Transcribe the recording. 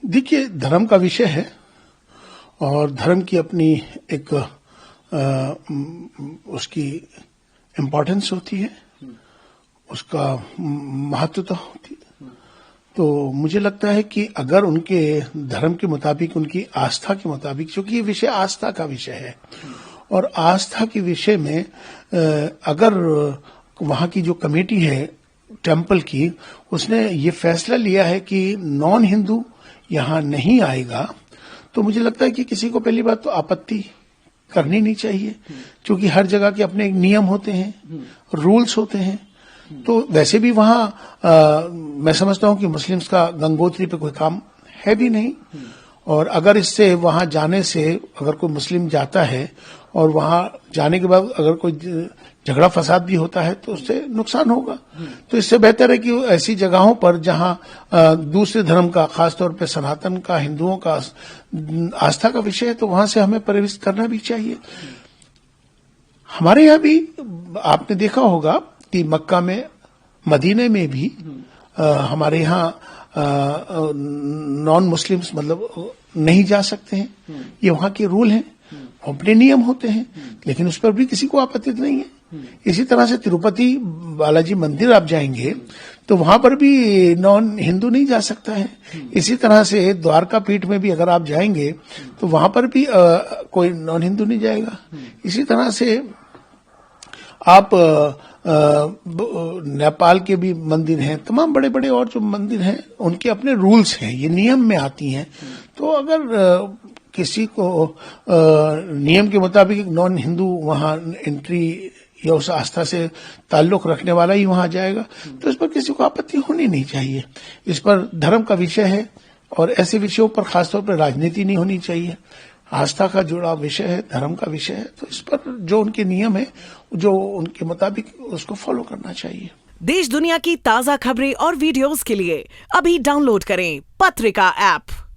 देखिए, धर्म का विषय है और धर्म की अपनी एक उसकी इम्पोर्टेंस होती है, उसका महत्वता होती है। तो मुझे लगता है कि अगर उनके धर्म के मुताबिक, उनकी आस्था के मुताबिक, क्योंकि ये विषय आस्था का विषय है और आस्था के विषय में अगर वहाँ की जो कमेटी है टेम्पल की, उसने ये फैसला लिया है कि नॉन हिंदू यहाँ नहीं आएगा, तो मुझे लगता है कि किसी को पहली बात तो आपत्ति करनी नहीं चाहिए, क्योंकि हर जगह के अपने एक नियम होते हैं, रूल्स होते हैं। तो वैसे भी वहाँ मैं समझता हूँ कि मुस्लिम्स का गंगोत्री पे कोई काम है भी नहीं, और अगर इससे वहाँ जाने से अगर कोई मुस्लिम जाता है और वहाँ जाने के बाद अगर कोई झगड़ा फसाद भी होता है तो उससे नुकसान होगा। तो इससे बेहतर है कि ऐसी जगहों पर जहाँ दूसरे धर्म का, खासतौर पे सनातन का, हिंदुओं का आस्था का विषय है, तो वहां से हमें परिवेश करना भी चाहिए। हमारे यहाँ भी आपने देखा होगा कि मक्का में, मदीने में भी हमारे यहाँ नॉन मुस्लिम्स मतलब नहीं जा सकते हैं। ये वहाँ के रूल हैं, अपने नियम होते हैं, लेकिन उस पर भी किसी को आपत्ति नहीं है। इसी तरह से तिरुपति बालाजी मंदिर आप जाएंगे तो वहां पर भी नॉन हिंदू नहीं जा सकता है। इसी तरह से द्वारका पीठ में भी अगर आप जाएंगे तो वहां पर भी कोई नॉन हिंदू नहीं जाएगा। इसी तरह से आप नेपाल के भी मंदिर हैं, तमाम बड़े बड़े और जो मंदिर हैं उनके अपने रूल्स हैं, ये नियम में आती हैं। तो अगर किसी को नियम के मुताबिक एक नॉन हिंदू वहां एंट्री या उस आस्था से ताल्लुक रखने वाला ही वहां जाएगा, तो इस पर किसी को आपत्ति होनी नहीं चाहिए। इस पर धर्म का विषय है और ऐसे विषयों पर खासतौर पर राजनीति नहीं होनी चाहिए। आस्था का जुड़ा विषय है, धर्म का विषय है, तो इस पर जो उनके नियम है, जो उनके मुताबिक, उसको फॉलो करना चाहिए। देश दुनिया की ताजा खबरें और वीडियोस के लिए अभी डाउनलोड करें पत्रिका ऐप।